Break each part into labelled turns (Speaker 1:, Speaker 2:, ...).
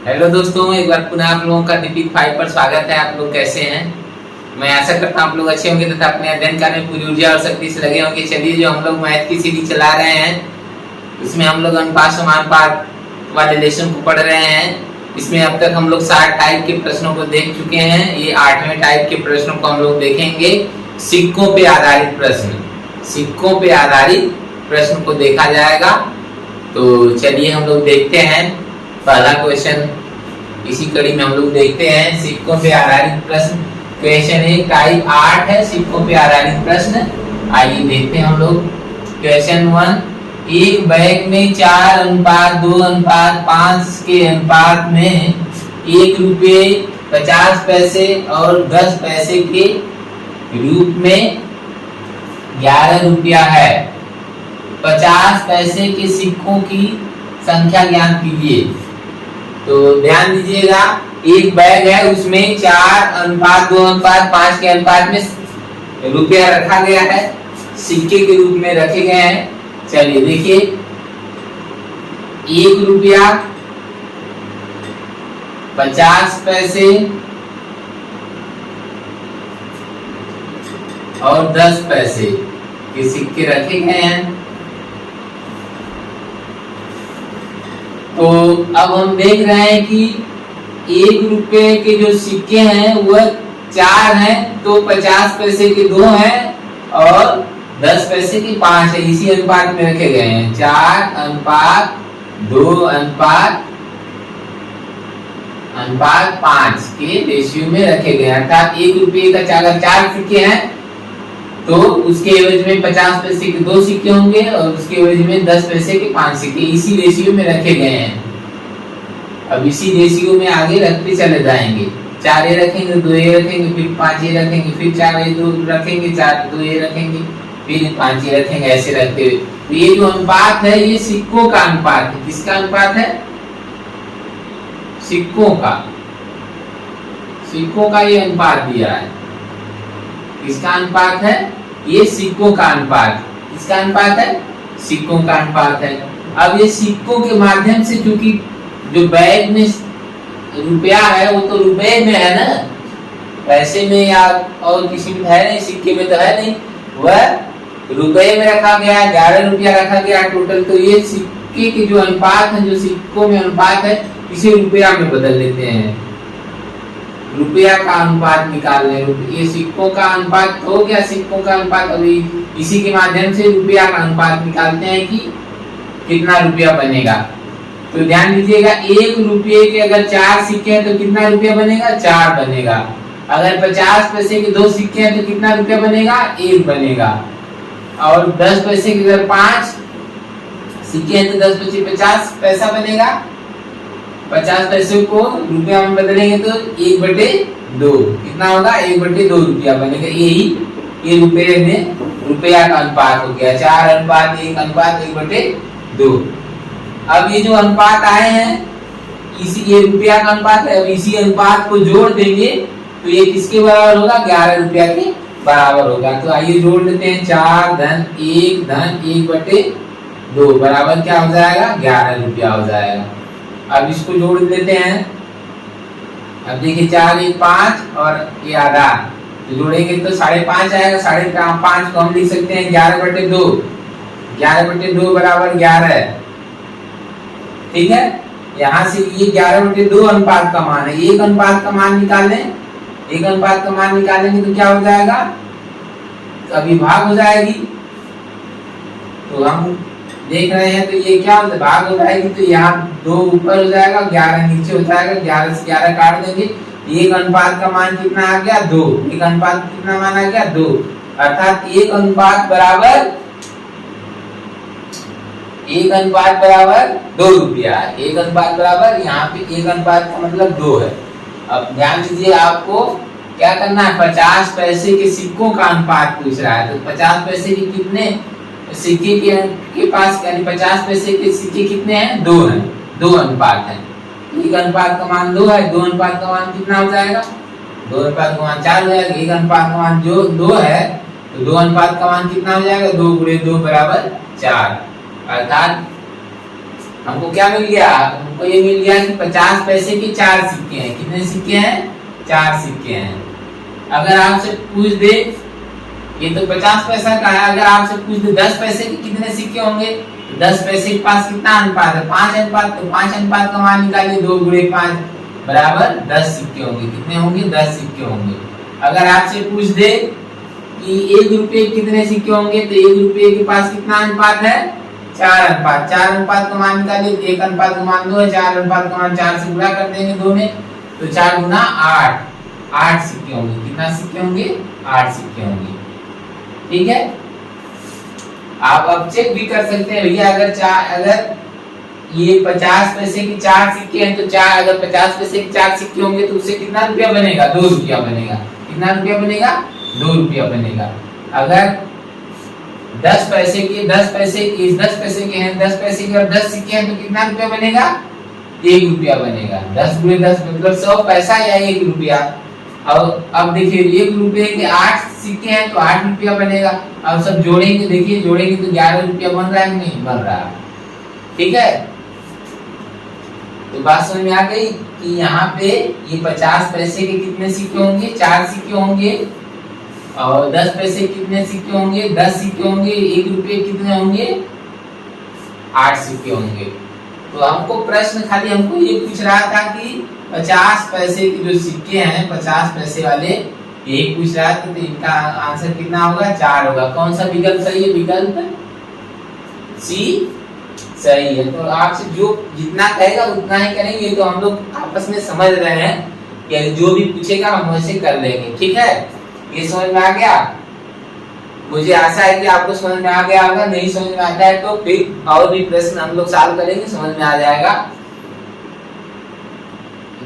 Speaker 1: Hello दोस्तों, एक बार पुनः आप लोगों का दीपिक 5 पर स्वागत है। आप लोग कैसे हैं? मैं आशा करता हूँ आप लोग अच्छे होंगे तथा अपने अध्ययन कार्य में पूरी ऊर्जा और शक्ति से लगे होंगे। चलिए, जो हम लोग मैथ की सीरीज चला रहे हैं उसमें हम लोग अनुपात समानुपात वाले लेसन को पढ़ रहे हैं। इसमें अब तक हम लोग 60 टाइप के प्रश्नों को देख चुके हैं। ये 8वें टाइप के प्रश्नों को हम लोग देखेंगे। सिक्कों पे आधारित प्रश्न, सिक्कों पे आधारित प्रश्न को देखा जाएगा। तो चलिए हम लोग देखते हैं पहला क्वेश्चन। इसी कड़ी में हम लोग देखते हैं सिक्कों पे आधारित प्रश्न। क्वेश्चन 1 टाइप 8 है, सिक्कों पे आधारित प्रश्न। आइए देखते हैं हम लोग। क्वेश्चन 1, एक बैग में 4:2:5 के अनुपात में 1 रुपये 50 पैसे और 10 पैसे के रूप में 11 रुपया है। 50 पैसे के सिक्कों की संख्या ज्ञात कीजिए। तो ध्यान दीजिएगा, एक बैग है, उसमें 4:2:5 के अनुपात में रुपया रखा गया है, सिक्के के रूप में रखे गए हैं। चलिए देखिए, 1 रुपया 50 पैसे और 10 पैसे के सिक्के रखे गए हैं। तो अब हम देख रहे हैं कि 1 रुपये के जो सिक्के हैं वह 4 हैं, तो 50 पैसे के 2 हैं और 10 पैसे के 5 है। इसी अनुपात में रखे गए हैं, 4:2:5 के रेशियो में रखे गए हैं। अर्थात 1 रुपये का अगर 4 सिक्के हैं तो उसके एवज में 50 पैसे के 2 सिक्के होंगे और उसके एवज में 10 पैसे के 5 सिक्के इसी रेशियो में रखे गए हैं। अब इसी रेशियो में आगे रखते चले जाएंगे। 4 ये रखेंगे, 2 ये रखेंगे, फिर 5 ये रखेंगे, फिर 4 ये 2 रखेंगे, 4 2 ये रखेंगे, फिर 5 ये रखेंगे, ऐसे रखते हुए। तो ये जो अनुपात है ये सिक्कों का अनुपात है। किसका अनुपात है? सिक्कों का। सिक्कों का ये अनुपात दिया है। किसका अनुपात है? ये सिक्कों का अनुपात। किसका अनुपात है? सिक्कों का अनुपात है। अब ये सिक्कों के माध्यम से, क्योंकि जो बैग में रुपया है वो तो रुपए में है ना, पैसे में या और किसी में है नहीं, सिक्के में तो है नहीं, वह रुपए में रखा गया, 11 रुपया रखा गया टोटल। तो ये सिक्के के जो अनुपात है, जो सिक्कों में अनुपात है, इसे रुपया में बदल लेते हैं। रुपया का अनुपात निकाल लें। ये सिक्कों का अनुपात हो गया, सिक्कों का अनुपात। अभी इसी के माध्यम से रुपया का अनुपात निकालते हैं कि कितना रुपया बनेगा। तो ध्यान दीजिएगा, 1 रुपये के अगर 4 सिक्के हैं तो कितना रुपया बनेगा? 4 बनेगा। अगर 50 पैसे के 2 सिक्के हैं तो कितना रुपया बनेगा? 1 बनेगा। और 10 पैसे के अगर 5 सिक्के हैं तो 10 पैसे 50 पैसा बनेगा। 50 पैसे को रुपया में बदलेंगे तो 1/2 कितना होगा? 1/2 रुपया बनेगा। यही ये रुपये में रुपया का अनुपात हो गया, 4:1:1/2। अब ये जो अनुपात आए हैं, इसी ये रुपया का अनुपात है। अब इसी अनुपात को जोड़ देंगे तो ये किसके बराबर होगा? 11 रुपया के बराबर होगा। तो आइए जोड़ लेते हैं, 4:1:1/2 बराबर क्या हो जाएगा? 11 रुपया हो जाएगा। अब इसको जोड़ देते हैं। अब देखिए, 4 1 5 और ये आधा, तो जोड़ेंगे तो 5.5 आएगा। 5.5 को हम लिख सकते हैं 11/2। 11/2 बराबर 11। ठीक है, यहाँ से ये 11/2 अनुपात का मान है। एक अनुपात का मान निकाल लें, एक अनुपात का मान निकालेंगे तो क्या हो जाएगा? अभी भाग हो जाएगी। तो हम देख रहे हैं, तो ये क्या होता है? भाग हो जाएगी। तो यहाँ 2 ऊपर हो जाएगा, 11 नीचे हो जाएगा। 11 से 11 काट देंगे। एक अनुपात का मान कितना आ गया? 2। एक अनुपात कितना मान आ गया? 2। अर्थात एक अनुपात बराबर 2 रुपया है। एक अनुपात बराबर, यहाँ पे एक अनुपात का मतलब 2 है। अब ध्यान दीजिए, आपको क्या करना है? 50 पैसे के सिक्कों का अनुपात पूछ रहा है। तो 50 पैसे के कितने सिक्के के पास, यानी 50 पैसे के सिक्के कितने हैं? 2 हैं। 2 अनुपात है। एक अनुपात का मान 2 है, 2 अनुपात का मान कितना हो जाएगा? 2 अनुपात का मान 4 हो जाएगा। एक अनुपात का मान जो 2 है, तो 2 अनुपात का मान कितना हो जाएगा? 2 × 2 = 4। अर्थात हमको क्या मिल गया, हमको ये मिल गया कि 50 पैसे के 4 सिक्के हैं। कितने सिक्के हैं, 4 सिक्के हैं। अगर आपसे पूछ दे, ये तो 50 पैसा का है, अगर आपसे पूछ दे 10 पैसे के कितने सिक्के होंगे, 10 पैसे के पास कितना अनुपात है, 5 अनुपात, तो 5 अनुपात का मान निकालिए, 2 गुणे 5 बराबर 10 सिक्के होंगे। कितने होंगे, 10 सिक्के होंगे। अगर आपसे पूछ दे कि 1 रुपये कितने सिक्के होंगे, तो 1 रुपये के पास कितना अनुपात है, 4 अनुपात। 4 अनुपात का मान निकालिए, 1 अनुपात का मान 2 है, 4 अनुपात का मान 4 से गुणा कर देंगे 2 में, तो 4 गुना 8, 8 सिक्के होंगे। कितना सिक्के होंगे, 8 सिक्के होंगे। ठीक है, आप अब चेक भी कर सकते हैं भैया, अगर ये 50 पैसे की 4 सिक्के हैं, तो 4, अगर 50 पैसे के 4 सिक्के होंगे तो उससे कितना रुपया बनेगा, 2 रुपया बनेगा। कितना रुपया बनेगा, 2 रुपया बनेगा। अगर 10 पैसे के 10 पैसे के 10 पैसे के हैं, 10 पैसे के और 10 सिक्के हैं, तो कितना रुपया बनेगा, 1 रुपया बनेगा। 10 गुणे 10 मतलब 100 पैसा या 1 रुपया। और अब देखिए 1 रुपये के 8 सिक्के हैं, तो 8 रुपया बनेगा। अब सब जोड़ेंगे, देखिए जोड़ेंगे तो 11 रुपया बन रहा है कि नहीं बन रहा। ठीक है, तो बात समझ में आ गई कि यहाँ पे ये 50 पैसे के कितने सिक्के होंगे, 4 सिक्के होंगे। और 10 पैसे कितने सिक्के होंगे, 10 सिक्के होंगे। 1 रुपये कितने होंगे, 8 सिक्के होंगे। तो हमको प्रश्न खाली हमको ये पूछ रहा था कि 50 पैसे के जो सिक्के हैं, 50 पैसे वाले, ये पूछ रहा था, तो इनका आंसर कितना होगा, 4 होगा। कौन सा विकल्प सही है, विकल्प सी सही है। तो आपसे जो जितना कहेगा उतना ही करेंगे, तो हम लोग आपस में समझ रहे हैं कि जो भी पूछेगा हम वैसे कर लेंगे। ठीक है, ये समझ में आ गया। मुझे आशा है कि आपको समझ में आ गया होगा। नहीं समझ में आता है तो फिर और भी प्रश्न हम लोग सॉल्व करेंगे, समझ में आ जाएगा।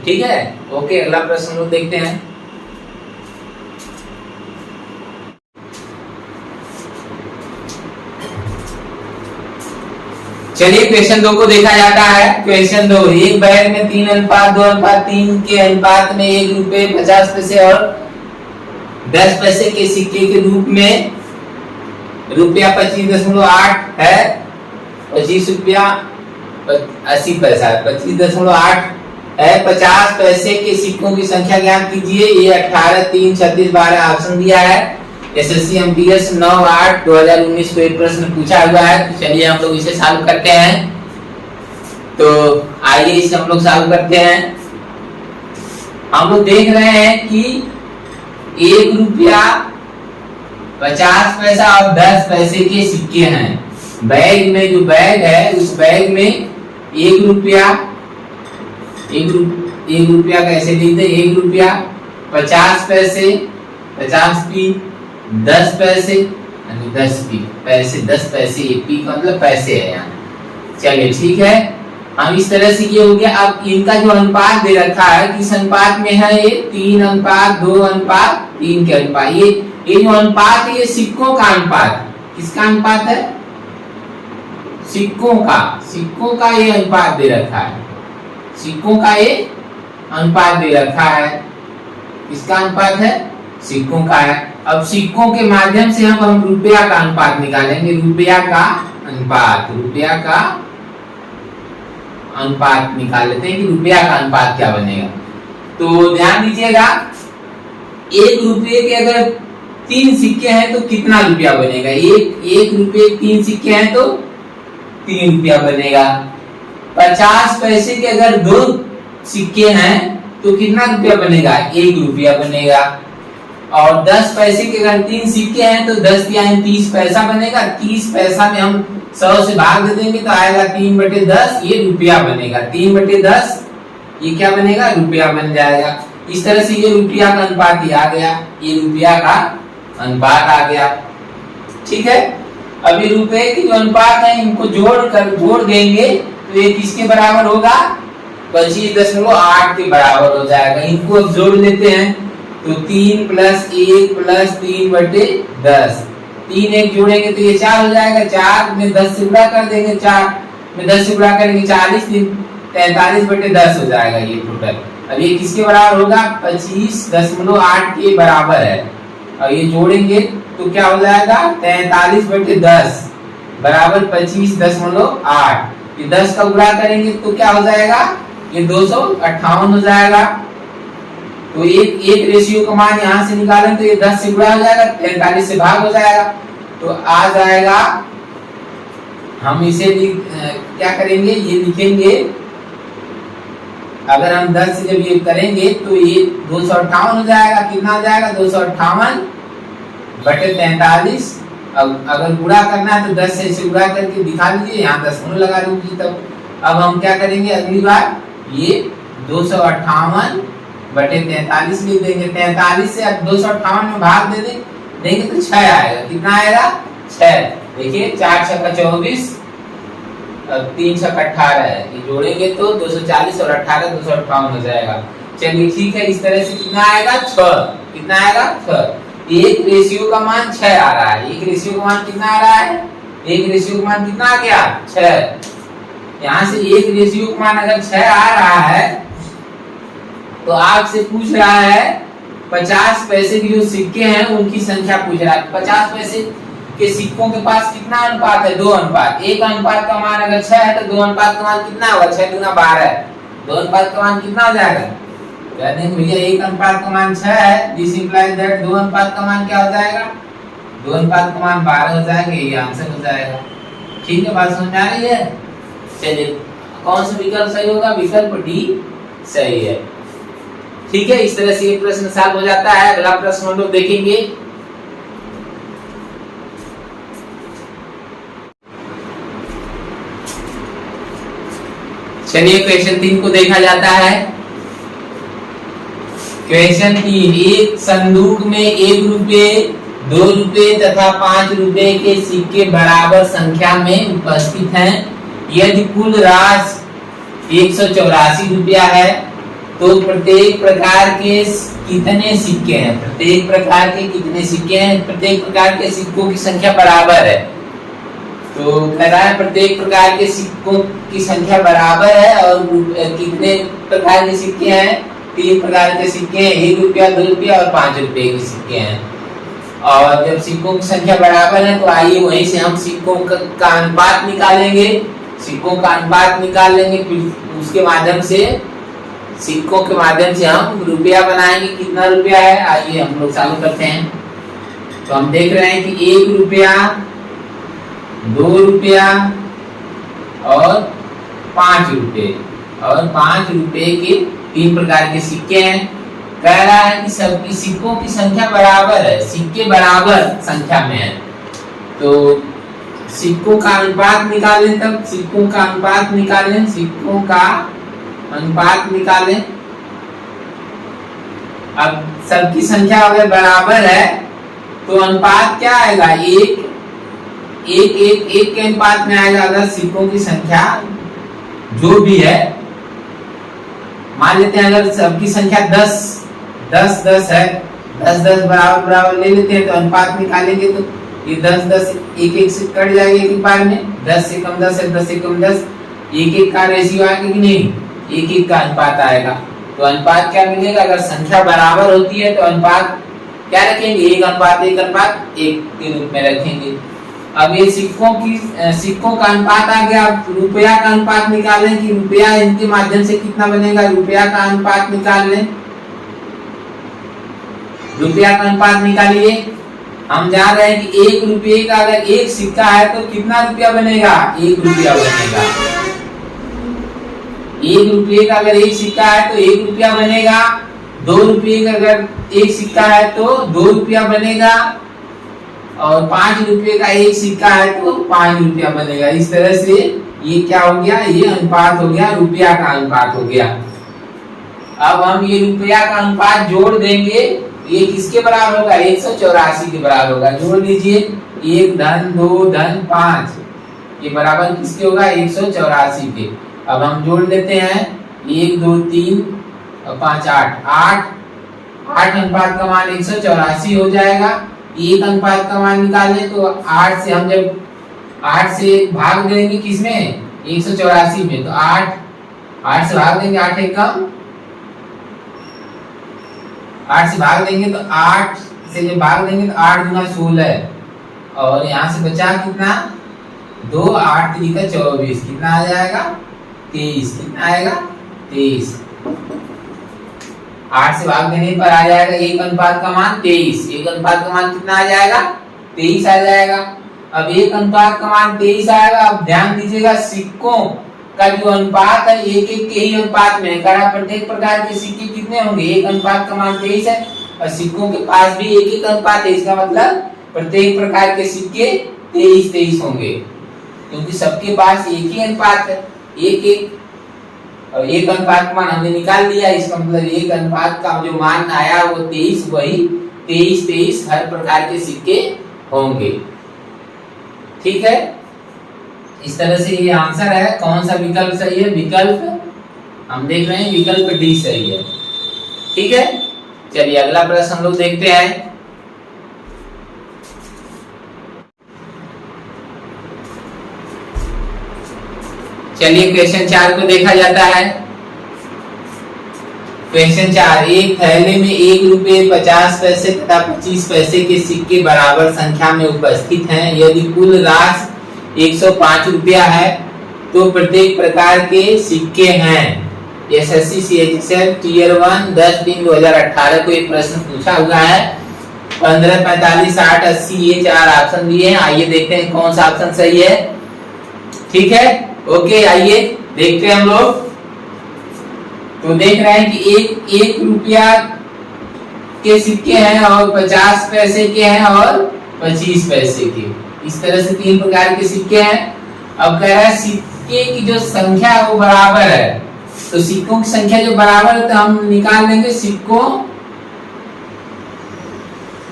Speaker 1: ठीक है, ओके, अगला प्रश्न लोग देखते हैं। चलिए क्वेश्चन 2 को देखा जाता है। क्वेश्चन 2, एक बैग में 3 अनुपात 2 अनुपात 3 के अनुपात में 1 रुपये 50 पैसे और 10 पैसे के सिक्के के रूप में रुपया 25.8 है। 25 रुपया 80 पैसा 25.8 है। 50 पैसे के सिक्कों की संख्या ज्ञात कीजिए। ये 18, 3, 36, 12 ऑप्शन दिया है। एसएससी एमटीएस 9/8/2019 को एक प्रश्न पूछा हुआ है। तो चलिए हम लोग इसे सॉल्व करते हैं। तो आइए इसे हम लोग सॉल्व करते हैं। हम लोग देख रहे हैं कि 1 रुपया 50 पैसा और 10 पैसे के सिक्के हैं। बैग में जो बैग है, उस बैग में 1 रुपया 1 रुपया कैसे लिखते हैं, 1 रुपया 50 पैसे 50 पी 10 पैसे 10 पी पैसे 10 पैसे, ये पी का मतलब पैसे है यहाँ। चलिए ठीक है, हम इस तरह से ये हो गया। अब इनका जो अनुपात दे रखा है, किस अनुपात में है, ये 3 अनुपात 2 अनुपात 3 के अनुपात। ये जो अनुपात है, ये सिक्कों का अनुपात। किसका अनुपात है, सिक्कों का ये अनुपात दे रखा है। सिक्कों का ये अनुपात दे रखा है। किसका अनुपात है, सिक्कों का है। अब सिक्कों के माध्यम से हम रुपया का अनुपात निकालेंगे। रुपया का अनुपात निकाल लेते हैं कि रुपया का अनुपात क्या बनेगा। तो ध्यान दीजिएगा, 1 रुपये के अगर 3 सिक्के हैं तो कितना रुपया बनेगा। 1 रुपये 3 सिक्के हैं तो 3 रुपया बनेगा। 50 पैसे के अगर 2 सिक्के हैं तो कितना रुपया बनेगा, 1 रुपया बनेगा। और 10 पैसे के अगर 3 सिक्के हैं तो 10 या 30 पैसा बनेगा। 30 पैसा में हम 100 से भाग दे देंगे तो आएगा 3/10, ये रुपया बनेगा। 3/10 ये क्या बनेगा, रुपया बन जाएगा। इस तरह से ये रुपया का अनुपात ही आ गया। ये रुपया का अनुपात आ गया। ठीक है, अब ये रुपए के जो अनुपात है, इनको जोड़ देंगे तो ये किसके बराबर होगा, 25.8 के बराबर हो जाएगा। इनको अब जोड़ लेते हैं तो 3 + 1 + 3/10, 3 1 जोड़ेंगे तो ये 4 हो जाएगा। 4 में 10 से गुणा कर देंगे, 4 में 10 से गुणा करेंगे 40, 43/10 हो जाएगा ये टोटल। अब ये किसके बराबर होगा, 25.8 के बराबर है। और ये जोड़ेंगे तो क्या हो जाएगा, 43/10 बराबर 25.8। ये 10 का गुणा करेंगे तो क्या हो जाएगा, ये 258 हो जाएगा। तो एक रेशियो का मान यहाँ से निकालें तो ये 10 से गुणा हो जाएगा, 43 से भाग हो जाएगा, तो आ जाएगा। हम इसे क्या करेंगे, ये लिखेंगे, अगर हम 10 से जब ये करेंगे तो ये 258 हो जाएगा। कितना हो जाएगा, 258 बटे 43। अब अगर गुणा करना है तो 10 से इसे गुणा करके दिखा दीजिए, यहाँ 10 लगा दीजिए। तब अब हम क्या करेंगे, अगली बार ये 258 बटे 43 लिख देंगे। 43 से 258 में भाग देंगे तो 6 आएगा। कितना आएगा, 6। देखिए 4 छक्का 24 और 3 छक्का 18 है, ये जोड़ेंगे तो 240 और 18 258 हो जाएगा। चलिए ठीक है, इस तरह से कितना आएगा, 6। कितना आएगा, 6। एक रेशियो का मान 6 आ रहा है। एक रेशियो का मान कितना आ रहा है, एक रेशियो का मान कितना आ गया, 6। यहाँ से एक रेशियो का मान अगर 6 आ रहा है तो आपसे पूछ रहा है 50 पैसे की जो सिक्के हैं उनकी संख्या पूछ रहा है। 50 पैसे के सिक्कों के पास कितना अनुपात है, 2 अनुपात। एक अनुपात का मान अगर 6 है तो 2 अनुपात का मान कितना होगा, 6 गुना 12। 2 अनुपात का मान कितना हो जाएगा, कहते हैं भैया 1 अनुपात का मान 6 है, दिस इंप्लाइज दैट 2 अनुपात का मान क्या हो जाएगा, 2 अनुपात का मान 12 हो जाएगा। ये आंसर हो जाएगा। ठीक है, बात समझ आ रही है। चलिए कौन सा विकल्प सही होगा, विकल्प डी सही है। ठीक है, इस तरह से ये प्रश्न सॉल्व हो जाता है। अगला प्रश्न हम लोग देखेंगे। चलिए क्वेश्चन 3 को देखा जाता है। क्वेश्चन 3, एक संदूक में 1 रुपए, 2 रुपए तथा 5 रुपए के सिक्के बराबर संख्या में उपस्थित हैं। यदि कुल राशि 184 रुपया है तो प्रत्येक प्रकार के कितने सिक्के हैं, प्रत्येक प्रकार के कितने सिक्के हैं, प्रत्येक प्रकार के सिक्कों की संख्या बराबर है। तो कह रहा है प्रत्येक प्रकार के सिक्कों की संख्या बराबर है और कितने प्रकार के सिक्के हैं, 3 प्रकार के सिक्के हैं, 1 रुपया, 2 रुपया और 5 रुपए के सिक्के हैं। और जब सिक्कों की संख्या बराबर है तो आइए वहीं से हम सिक्कों का अनुपात निकालेंगे। सिक्कों का अनुपात निकाल लेंगे, फिर उसके माध्यम से सिक्कों के माध्यम से हम रुपया बनाएंगे। कितना रुपया है, आइए हम लोग चालू करते हैं। तो हम देख रहे हैं कि 1 रुपया, 2 रुपया और 5 रुपए, और 5 रुपए के 3 प्रकार के सिक्के हैं। कह रहा है कि सबकी सिक्कों की संख्या बराबर है, सिक्के बराबर संख्या में है। तो सिक्कों का अनुपात निकालें, तब सिक्कों का अनुपात निकालें, सिक्कों का अनुपात निकालें। अब सबकी संख्या अगर बराबर है तो अनुपात क्या आएगा, एक के अनुपात में आएगा। अगर सिक्कों की संख्या जो भी है, मान लेते हैं अगर सबकी संख्या 10 है, 10 बराबर ले लेते हैं तो अनुपात निकालेंगे तो ये 10 एक से कट जाएगा एक बार में। 10 से कम 10 है, 10 से कम 10, 1 का रेशियो आएगा कि नहीं, 1 का अनुपात आएगा। तो अनुपात क्या मिलेगा, अगर संख्या बराबर होती है तो अनुपात क्या रखेंगे, 1:1 के रूप में रखेंगे। अब ये सिक्कों का अनुपात आ गया। रुपया का अनुपात निकालें कि रुपया इनके माध्यम से कितना बनेगा, रुपया का अनुपात निकाल लें। रुपया का अनुपात निकालिए। हम जान रहे हैं कि 1 रुपये का अगर 1 सिक्का है तो कितना रुपया बनेगा, 1 रुपया बनेगा। 1 रुपये का अगर 1 सिक्का है तो 1 रुपया बनेगा। 2 रुपये का अगर 1 सिक्का है तो 2 रुपया बनेगा। और 5 रुपये का 1 सिक्का है तो 5 रुपया बनेगा। इस तरह से ये क्या हो गया, ये अनुपात हो गया, रुपया का अनुपात हो गया। अब हम ये रुपया का अनुपात जोड़ देंगे, ये किसके बराबर होगा, 184 के बराबर होगा। जोड़ लीजिए, 1 धन 2 धन 5, ये बराबर किसके होगा, 184 के। अब हम जोड़ लेते हैं, 1 2 3 और 5 8 अनुपात का मान 184 हो जाएगा। 1 अनुपात का मान निकाले तो 8 से हम जब 8 से भाग देंगे किसमें, 184 में, तो 8 से भाग देंगे, 8 एक कम, 8 से भाग देंगे तो 8 से जब भाग देंगे तो 8 गुना 16, और यहाँ से बचा कितना 2 8 3 का 24, कितना आ जाएगा 23, कितना आएगा 23। 8 से भाग देने पर आ जाएगा 1 अनुपात का मान 23, 1 अनुपात का मान कितना आ जाएगा 23 आ जाएगा। अब 1 अनुपात का मान 23 आएगा। अब ध्यान दीजिएगा सिक्कों का जो अनुपात है एक एक के ही अनुपात में है। प्रत्येक प्रकार के सिक्के कितने होंगे, 1 अनुपात का मान 23 है और सिक्कों के पास भी एक एक अनुपात है। इसका मतलब प्रत्येक प्रकार के सिक्के 23 23 होंगे, क्योंकि सबके पास एक ही अनुपात है, एक एक। और 1 अनुपात का मान हमने निकाल लिया, इसका मतलब 1 अनुपात का जो मान आया वो 23, वही 23 23 हर प्रकार के सिक्के होंगे। ठीक है, इस तरह से ये आंसर है। कौन सा विकल्प सही है, विकल्प हम देख रहे हैं विकल्प डी सही है। ठीक है, चलिए अगला प्रश्न हम लोग देखते हैं। चलिए क्वेश्चन 4 को देखा जाता है। क्वेश्चन 4, एक थैले में 1 रुपये 50 पैसे तथा 25 पैसे के सिक्के बराबर संख्या में उपस्थित हैं। यदि कुल राशि 105 रुपया है तो प्रत्येक प्रकार के सिक्के हैं। एसएससी सीएचएसएल टियर 1 10/3/2018 को एक प्रश्न पूछा हुआ है। 15 45 60 80 ये 4 ऑप्शन दिए हैं। आइए देखते हैं कौन सा ऑप्शन सही है। ठीक है, ओके, आइए देखते हैं हम लोग। तो देख रहे हैं कि एक रुपया के सिक्के हैं और 50 पैसे के हैं और 25 पैसे के। इस तरह से 3 प्रकार के सिक्के हैं। अब कह रहा है सिक्के की जो संख्या है वो बराबर है। तो सिक्कों की संख्या जो बराबर है तो हम निकाल लेंगे सिक्कों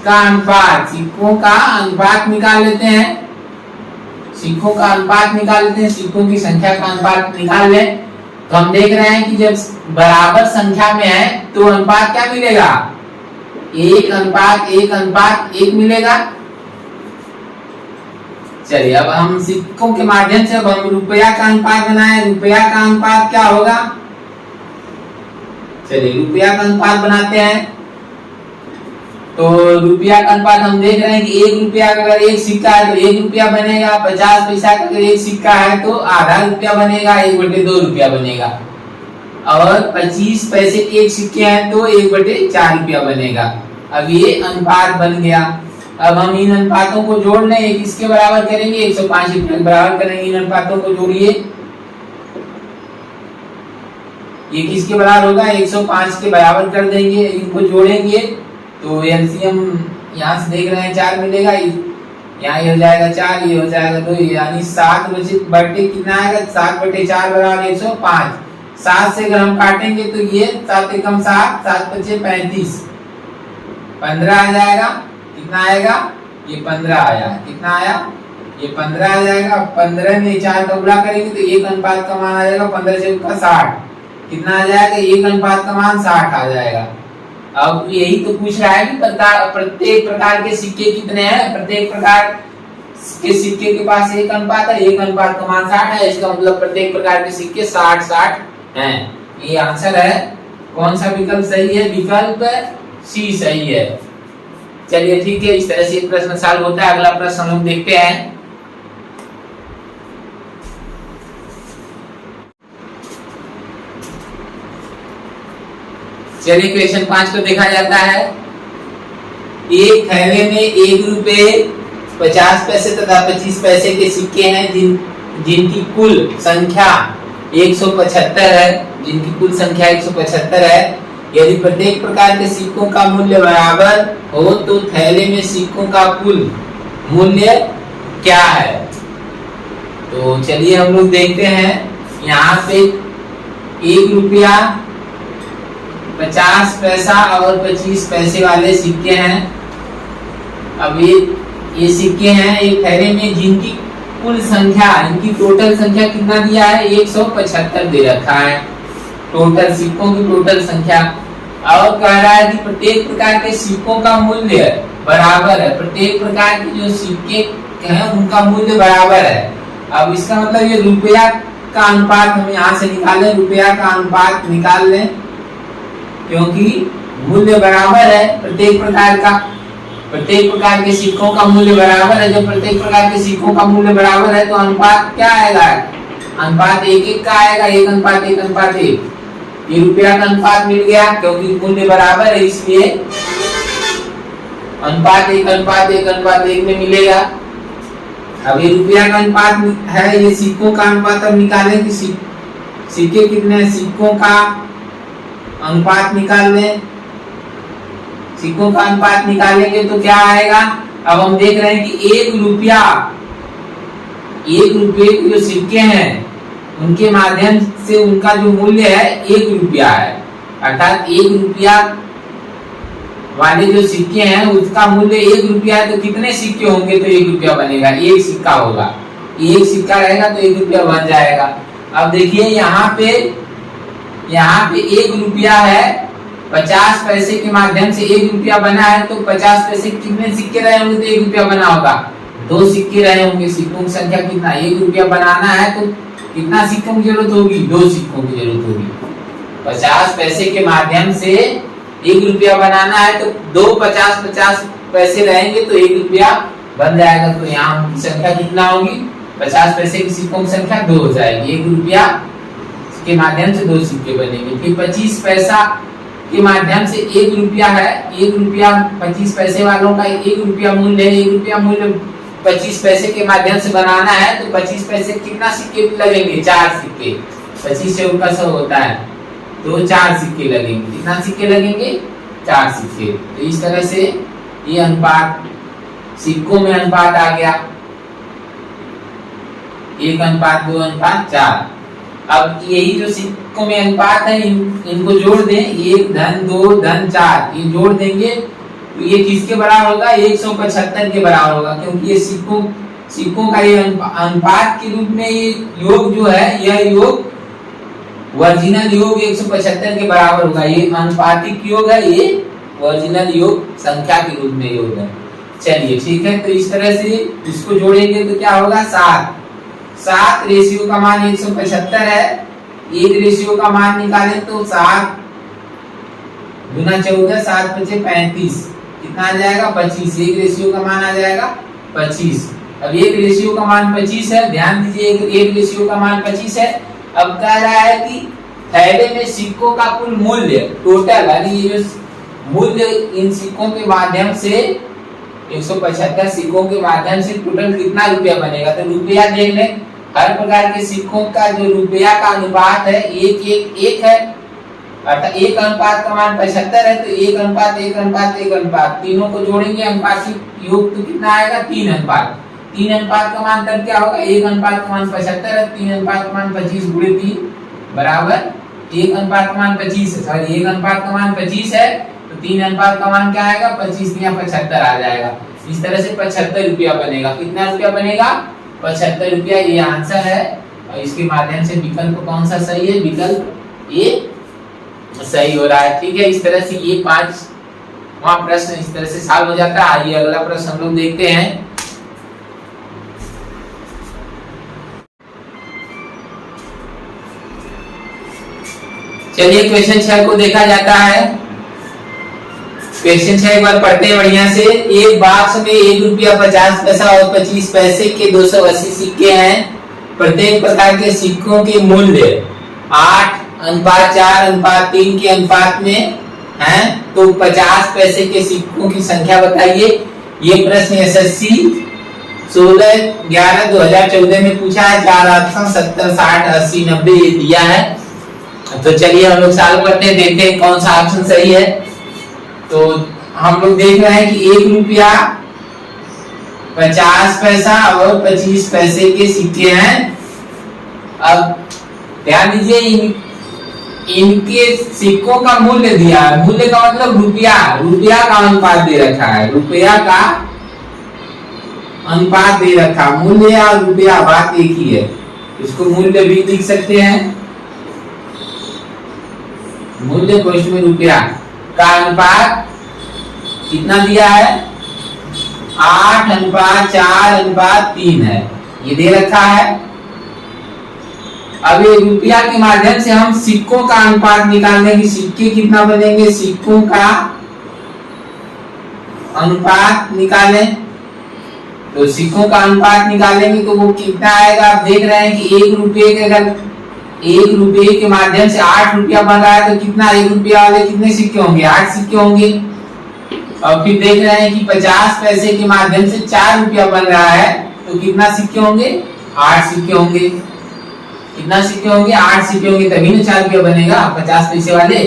Speaker 1: का अनुपात। सिक्कों का अनुपात निकाल लेते हैं, सिक्कों का अनुपात निकाल लेते हैं, सिक्कों की संख्या का अनुपात निकाल लें। तो हम देख रहे हैं कि जब बराबर संख्या में है तो अनुपात क्या मिलेगा, 1 अनुपात 1 अनुपात 1 मिलेगा। चलिए अब हम सिक्कों के माध्यम से अब हम रुपया का अनुपात बनाए। रुपया का अनुपात क्या होगा, चलिए रुपया का अनुपात बनाते हैं। तो रुपया का अनुपात हम देख रहे हैं कि 1 रुपया का अगर 1 सिक्का है तो 1 रुपया बनेगा। 50 पैसा का अगर 1 सिक्का है तो आधा रुपया बनेगा, 1/2 रुपया बनेगा। और 25 पैसे के 1 सिक्के हैं तो 1/4 रुपया बनेगा। अब ये अनुपात बन गया। अब हम इन अनुपातों को जोड़ लें, एक इसके बराबर करेंगे, 105 रुपये के बराबर करेंगे। इन अनुपातों को जोड़िए, ये किसके बराबर होगा, 105 के बराबर कर देंगे। इनको जोड़ेंगे तो एलसीएम यहाँ से देख रहे हैं 4 मिलेगा, यहाँ ये हो जाएगा 4, ये हो जाएगा 2, यानी 7 बटे कितना आएगा, 7/4 बराबर 105। 7 से अगर हम काटेंगे तो ये 7 एकम 7, 7 × 5 = 35, 15 आ जाएगा। कितना आएगा, ये 15 आया। कितना आया, ये 15 आ जाएगा। 15 में 4 का गुणा करेंगे तो 1 अनुपात का मान आ जाएगा 15 से 60। कितना आ जाएगा, 1 अनुपात का मान 60 आ जाएगा। अब यही तो पूछ रहा है कि प्रत्येक प्रकार के सिक्के कितने हैं। प्रत्येक प्रकार के सिक्के के पास 1 अनुपात है, 1 अनुपात का मान 60 है। इसका मतलब प्रत्येक प्रकार के सिक्के 60 हैं। ये आंसर है। कौन सा विकल्प सही है, विकल्प सी सही है। चलिए ठीक है, इस तरह से प्रश्न सॉल्व होता है। अगला प्रश्न हम लोग देखते हैं। चलिए क्वेश्चन 5 को देखा जाता है। एक थैले में 1 रुपये 50 पैसे तथा 25 पैसे के सिक्के हैं जिनकी कुल संख्या 175 है। जिनकी कुल संख्या 175 है। यदि प्रत्येक प्रकार के सिक्कों का मूल्य बराबर हो तो थैले में सिक्कों का कुल मूल्य क्या है। तो चलिए हम लोग देखते हैं। यहाँ पे 1 रुपया 50 पैसा और 25 पैसे वाले सिक्के हैं। अब ये सिक्के हैं एक थैले में, जिनकी कुल संख्या, इनकी टोटल संख्या कितना दिया है, 175 दे रखा है। टोटल सिक्कों की टोटल संख्या। और कह रहा है कि प्रत्येक प्रकार के सिक्कों का मूल्य बराबर है। प्रत्येक प्रकार के जो सिक्के हैं उनका मूल्य बराबर है। अब इसका मतलब ये रुपया का अनुपात हम यहाँ से निकालें, रुपया का अनुपात निकाल लें, क्योंकि मूल्य बराबर है प्रत्येक प्रकार का। प्रत्येक प्रकार के सिक्कों का मूल्य बराबर है। जब प्रत्येक प्रकार के सिक्कों का मूल्य बराबर है तो अनुपात क्या आएगा? अनुपात 1:1 का आएगा, 1:1:1। ये रुपया का अनुपात मिल गया क्योंकि मूल्य बराबर है, इसलिए अनुपात 1:1:1 में मिलेगा। अब ये रुपया का अनुपात है, ये सिक्कों का अनुपात अब निकालें कि सिक्के कितने, सिक्कों का अनुपात निकाल लें। सिक्कों का अनुपात निकालेंगे तो क्या आएगा? अब हम देख रहे हैं कि 1 रुपये के जो सिक्के हैं उनके माध्यम से उनका जो मूल्य है 1 रुपया है, अर्थात 1 रुपया वाले जो सिक्के हैं उसका मूल्य 1 रुपया है। तो कितने सिक्के होंगे तो 1 रुपया बनेगा? 1 सिक्का होगा, 1 सिक्का रहेगा तो 1 रुपया बन जाएगा। अब देखिए यहाँ पे 1 रुपया है, 50 पैसे के माध्यम से 1 रुपया बना है, तो 50 पैसे कितने सिक्के रहे होंगे तो 1 रुपया बना होगा? 2 सिक्के रहे होंगे। सिक्कों की संख्या कितना? 1 रुपया बनाना है तो कितना सिक्कों की जरूरत होगी? 2 सिक्कों की जरूरत होगी। 50 पैसे के माध्यम से 1 रुपया बनाना है तो 2 50 पैसे रहेंगे तो 1 रुपया बन जाएगा। तो यहाँ की संख्या कितना होगी? 50 पैसे की सिक्कों की संख्या 2 हो जाएगी। 1 रुपया के माध्यम से 2 सिक्के बनेंगे। फिर 25 पैसा के माध्यम से 1 रुपया है, 1 रुपया 25 पैसे वालों का 1 रुपया मूल्य है। 1 रुपया मूल्य 25 पैसे के माध्यम से बनाना है तो 25 पैसे कितना सिक्के लगेंगे? 4 सिक्के। 25 से उनका 100 होता है तो 4 सिक्के लगेंगे। कितना सिक्के लगेंगे? 4 सिक्के। तो इस तरह से ये अनुपात, सिक्कों में अनुपात आ गया 1:2:4। अब यही जो सिक्कों में अनुपात है इनको जोड़ दें, 1 धन 2 धन 4, ये जोड़ देंगे तो ये किसके बराबर होगा? 175 के बराबर होगा, क्योंकि ये सिक्कों का ये अनुपात के रूप में ये योग जो है, यह योग वर्जिनल योग 175 के बराबर होगा। ये अनुपातिक योग है, ये वर्जिनल योग संख्या के रूप में योग है। चलिए ठीक है, तो इस तरह से इसको जोड़ेंगे तो क्या होगा? 7 रेशियो का मान 175 है। 1 रेशियो का मान निकालें तो 7 गुना 14, 7 × 5 = 35। कितना आ जाएगा? 25। 1 रेशियो का मान आ जाएगा 25। अब 1 रेशियो का मान 25 है, ध्यान दीजिए 1 रेशियो का मान 25 है। अब कह रहा है कि थैले में सिक्कों का कुल मूल्य टोटल, यानी ये जो मूल्य इन सिक्कों के माध्यम से 175 सिक्कों के माध्यम से टोटल कितना रुपया बनेगा? तो रुपया देख लें, हर प्रकार के सिक्कों का जो रुपया का अनुपात है 1:1 है, अर्थात 1 का मान 75 है तो 1:1:1 तीनों को जोड़ेंगे, अनुपातिक योग तो कितना आएगा? 3 अनुपात। 3 अनुपात का मान तब क्या होगा? 1 अनुपात का मान 75 है, 3 अनुपात का मान 25 × 3 बराबर 1 अनुपात का मान 25 है। सॉरी, 1 अनुपात का मान 25 है तो 3 अनुपात का मान क्या आएगा? 25 या 75 आ जाएगा। इस तरह से 75 रुपया बनेगा। कितना रुपया बनेगा? 75 रुपया। ये आंसर है और इसके माध्यम से विकल्प कौन सा सही है? विकल्प ए सही हो रहा है। ठीक है, इस तरह से ये 5वां प्रश्न इस तरह से सॉल्व हो जाता है। आइए अगला प्रश्न हम लोग देखते हैं। चलिए क्वेश्चन 6 को देखा जाता है। क्वेश्चन 6 एक बार पढ़ते हैं बढ़िया से। एक बॉक्स में 1 रुपया 50 पैसा और 25 पैसे के 280 सिक्के हैं। प्रत्येक प्रकार के सिक्कों के मूल्य 8:4:3 के अनुपात में हैं। तो 50 पैसे के सिक्कों की संख्या बताइए। ये प्रश्न एसएससी 16/11/2014 में पूछा है। 4 ऑप्शन 70, 60, 80, 90 ये दिया है। तो चलिए हम लोग सॉल्व करते हैं, देखते हैं कौन सा ऑप्शन सही है। तो हम लोग देख रहे हैं कि 1 रुपया 50 पैसा और 25 पैसे के सिक्के हैं। अब ध्यान दीजिए, इनके सिक्कों का मूल्य दिया है। मूल्य का मतलब रुपया का अनुपात दे रखा है। रुपया का अनुपात दे रखा, मूल्य और रुपया बात एक ही है। इसको मूल्य भी लिख सकते हैं, मूल्य कोष्ठ में रुपया का अनुपात कितना दिया है? 8:4:3 है, ये दे रखा है। अब ये रुपया के माध्यम से हम सिक्कों का अनुपात निकालने की, सिक्के कितना बनेंगे? सिक्कों का अनुपात निकालें, तो सिक्कों का अनुपात निकालेंगे तो वो कितना आएगा। आप देख रहे हैं कि 1 रुपये के, अगर 1 रुपये के माध्यम से 8 रुपया बन रहा है तो कितना 1 रुपया वाले कितने सिक्के होंगे, 8 सिक्के होंगे। और फिर देख रहे हैं कि 50 पैसे के माध्यम से 4 रुपया बन रहा है तो कितना सिक्के होंगे, 8 सिक्के होंगे। कितना सिक्के होंगे, 8 सिक्के होंगे, तभी ना 4 रुपया बनेगा 50 पैसे वाले।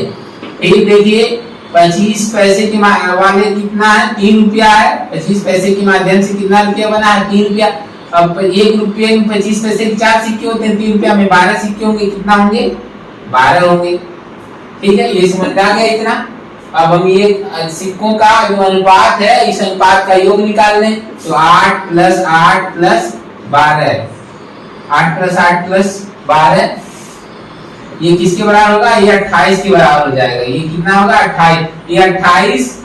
Speaker 1: फिर देखिए 25 पैसे के वाले कितना है, 3 रुपया है। 25 पैसे के माध्यम से कितना रुपया बना है, 3 रुपया। अब 1 रुपये में 25 पैसे के 4 सिक्के होते हैं, 3 रुपया में 12 सिक्के होंगे, कितना होंगे, 12 होंगे। ठीक है, ये समझ आ गया इतना। अब हम ये सिक्कों का जो अनुपात है, इस अनुपात का योग निकाल लें तो 8 + 8 + 12, 8 + 8 + 12, ये किसके बराबर होगा, ये 28 के बराबर हो जाएगा। ये कितना होगा, 28। ये 28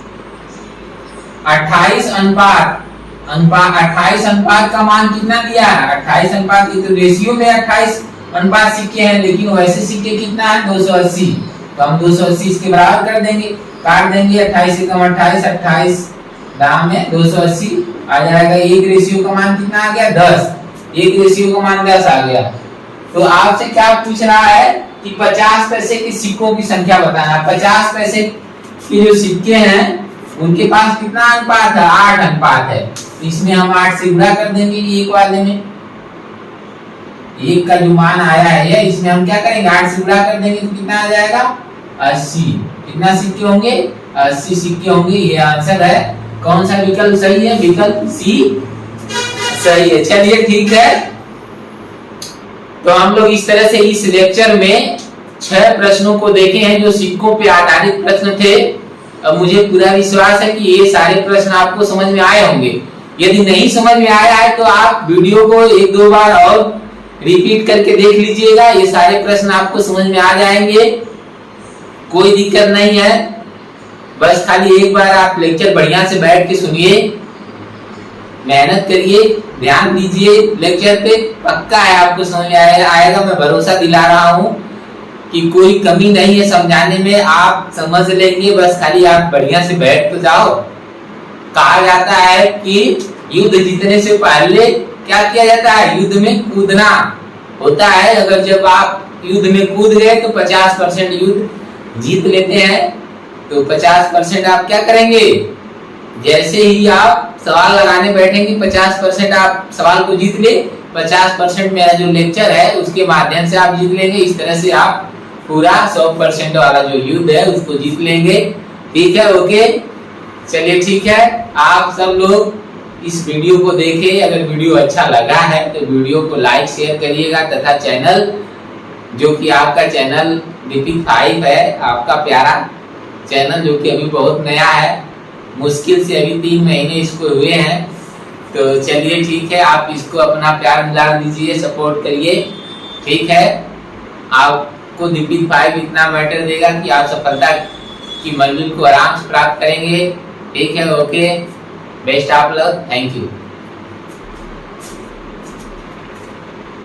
Speaker 1: अनुपात 28 अनुपात का मान कितना दिया है, 28 अनुपात की तो रेशियो में 28 अनुपात सिक्के हैं, लेकिन वैसे सिक्के कितना है, 280। तो हम 280 इसके बराबर कर देंगे, काट देंगे। 28 से कम 28, 28 दाम में 280 आ जाएगा। एक रेशियो का मान कितना आ गया, 10। एक रेशियो का मान 10 आ गया। तो आपसे क्या पूछ रहा है कि 50 पैसे के सिक्कों की संख्या बताना। 50 पैसे के जो सिक्के हैं उनके पास कितना अनुपात है, 8 अनुपात है। इसमें हम 8 से गुणा कर देंगे एक वाले में। एक का जो मान आया है इसमें हम क्या करेंगे, 8 से गुणा कर देंगे तो कितना आ जाएगा, 80। कितना सिक्के होंगे, 80 सिक्के होंगे। ये आंसर है। कौन सा विकल्प सही है, विकल्प सी सही है। चलिए ठीक है, तो हम लोग इस तरह से इस लेक्चर में 6 प्रश्नों को देखे हैं जो सिक्कों पे आधारित प्रश्न थे। अब मुझे पूरा विश्वास है कि ये सारे प्रश्न आपको समझ में आए होंगे। यदि नहीं समझ में आया है तो आप वीडियो को 1-2 बार और रिपीट करके देख लीजिएगा, ये सारे प्रश्न आपको समझ में आ जाएंगे, कोई दिक्कत नहीं है। बस खाली एक बार आप लेक्चर बढ़िया से बैठ के सुनिए, मेहनत करिए, ध्यान दीजिए लेक्चर पे, पक्का है आपको समझ में आएगा। मैं भरोसा दिला रहा हूँ कि कोई कमी नहीं है समझाने में, आप समझ लेंगे। बस खाली आप बढ़िया से बैठ तो जाओ। कहा जाता है कि युद्ध जीतने से पहले क्या किया जाता है, युद्ध में कूदना होता है। अगर जब आप युद्ध में कूद गए तो 50% युद्ध जीत लेते हैं। तो 50% आप क्या करेंगे, जैसे ही आप सवाल लगाने बैठेंगे 50% आप सवाल को जीत ले, 50% मेरा जो लेक्चर है उसके माध्यम से आप जीत लेंगे। इस तरह से आप पूरा 100% वाला जो युद्ध है उसको जीत लेंगे। ठीक है, ओके, चलिए ठीक है। आप सब लोग इस वीडियो को देखें। अगर वीडियो अच्छा लगा है तो वीडियो को लाइक शेयर करिएगा, तथा चैनल जो कि आपका चैनल DP5 है, आपका प्यारा चैनल जो कि अभी बहुत नया है, मुश्किल से अभी 3 महीने इसको हुए हैं। तो चलिए ठीक है, आप इसको अपना प्यार मिला दीजिए, सपोर्ट करिए। ठीक है, आपको DP5 इतना मैटर देगा कि आप सफलता की मंजिल को आराम से प्राप्त करेंगे। ठीक है, okay, best of luck, thank you.